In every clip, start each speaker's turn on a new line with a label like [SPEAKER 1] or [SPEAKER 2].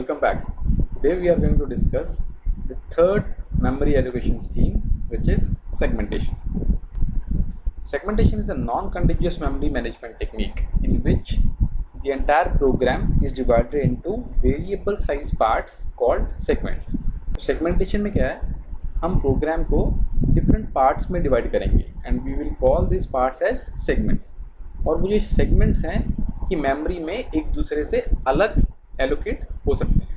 [SPEAKER 1] welcome back. Today we are going to discuss the third memory allocation scheme, which is segmentation. Segmentation is a non-contiguous memory management technique in which the entire program is divided into variable size parts called segments. Segmentation में क्या है, हम program को different parts में divide करेंगे and we will call this parts as segments. और वो जो सेगमेंट्स हैं कि मेमोरी में एक दूसरे से अलग एलोकेट हो सकते हैं.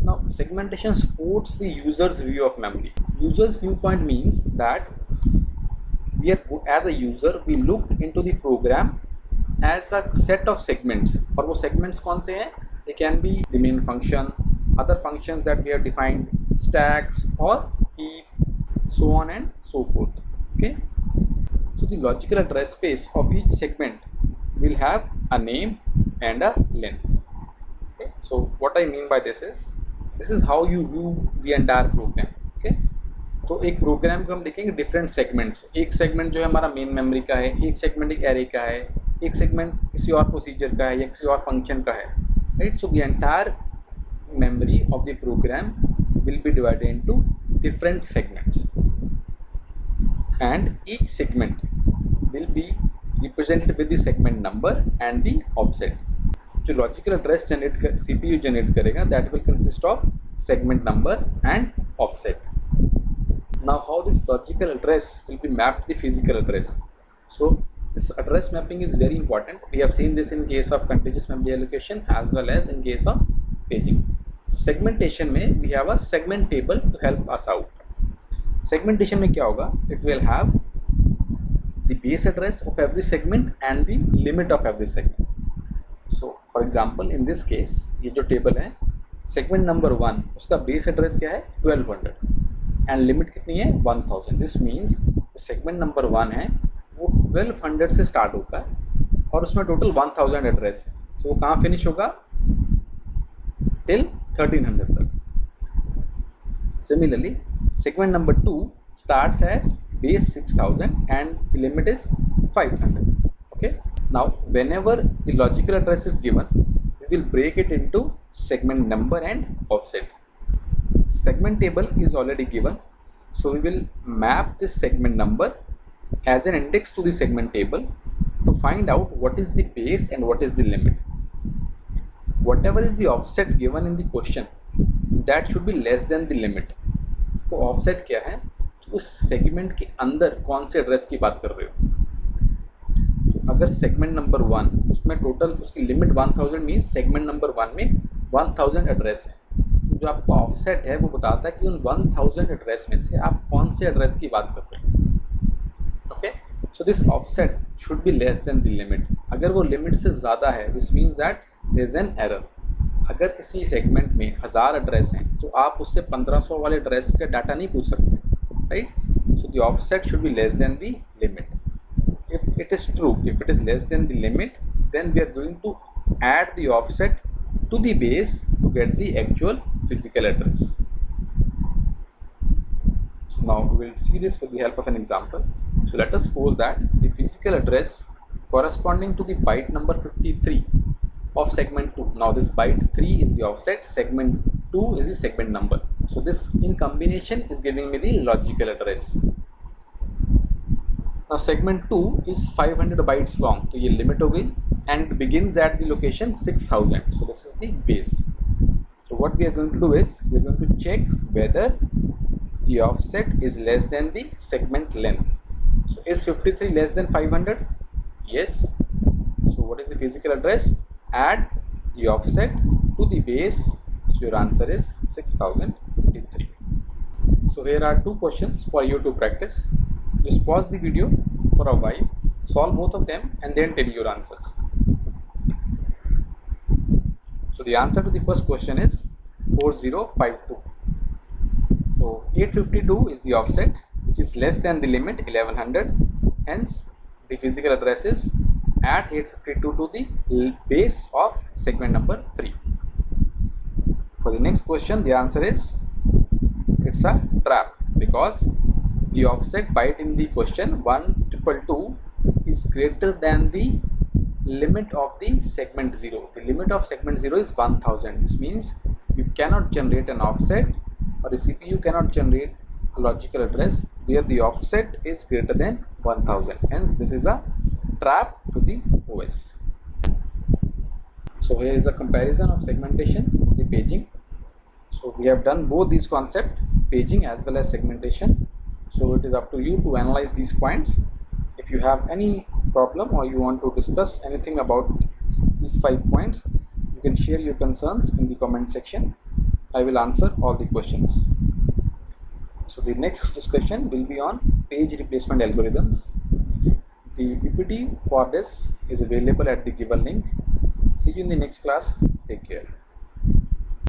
[SPEAKER 1] Now segmentation supports the user's view of memory. User's viewpoint means that we are, as a user, we look into the program as a set of segments. और वो segments कौन से हैं? They can be the main function, other functions that we have defined, stacks or heap, so on and so forth. Okay. So the logical address space of each segment will have a name and a length. Okay. So what I mean by this is how you view the entire program. Okay. तो एक programme को हम देखेंगे different segments. एक segment जो है हमारा main memory का है, एक सेगमेंट एक एरे का है, एक सेगमेंट किसी और प्रोसीजर का है या किसी और फंक्शन का है, right. So the entire memory of the program will be divided into different segments and each segment will be represented with the segment number and the offset. जो logical address CPU generate करेगा that will consist of segment number and offset. Now how this logical address will be mapped to the physical address? So this address mapping is very important. We have seen this in case of contiguous memory allocation as well as in case of paging. Segmentation में we have a segment table to help us out. Segmentation में क्या होगा? It will have the base address of every segment and the limit of every segment. So for example in this case ये जो table है segment number 1 उसका base address क्या है 1200 and limit कितनी है 1000. This means segment number 1 है वो 1200 से start होता है और उसमें total 1000 address है. So वो कहाँ finish होगा? Till 1300 तक. Similarly, segment number 2 starts at base 6000 and the limit is 500. Okay. Now, whenever the logical address is given, we will break it into segment number and offset. Segment table is already given, so we will map this segment number as an index to the segment table to find out what is the base and what is the limit. Whatever is the offset given in the question, that should be less than the limit. तो offset क्या है कि उस segment के अंदर कौन से address की बात कर रहे हो. तो अगर सेगमेंट नंबर 1 उसमें टोटल उसकी लिमिट 1000 मीन्स सेगमेंट नंबर 1 में 1000 एड्रेस है. तो जो आपका ऑफसेट है वो बताता है कि उन 1000 एड्रेस में से आप कौन से एड्रेस की बात कर रहे हो. Okay. So this offset should be less than the limit. अगर वो लिमिट से ज़्यादा है this means that there is an error. अगर किसी सेगमेंट में 1000 एड्रेस हैं तो आप उससे 1500 वाले एड्रेस का डाटा नहीं पूछ सकते, right. So the offset should be less than the limit. If it is true, if it is less than the limit, then we are going to add the offset to the base to get the actual physical address. So now we will see this with the help of an example. So let us suppose that the physical address corresponding to the byte number 53 of segment 2. Now this byte 3 is the offset, segment 2 is the segment number. So this in combination is giving me the logical address. Now segment 2 is 500 bytes long. तो ये limit हो गई and it begins at the location 6000. So this is the base. So what we are going to do is we are going to check whether the offset is less than the segment length. So is 53 less than 500? Yes. So what is the physical address? Add the offset to the base. So your answer is 6053. So here are two questions for you to practice. Just pause the video for a while, solve both of them and then tell your answers. So the answer to the first question is 4052. So 852 is the offset which is less than the limit 1100. Hence the physical address is at 852 to the base of segment number 3. For the next question the answer is it's a trap because the offset byte in the question 1222 is greater than the limit of the segment 0. The limit of segment 0 is 1000. This means you cannot generate an offset, or the CPU cannot generate a logical address where the offset is greater than 1000. Hence this is a trap to the OS. So here is a comparison of segmentation with the paging. So we have done both these concepts, paging as well as segmentation. So it is up to you to analyze these points. If you have any problem or you want to discuss anything about these 5 points, you can share your concerns in the comment section. I will answer all the questions. So the next discussion will be on page replacement algorithms. The PPT for this is available at the given link. See you in the next class. Take care.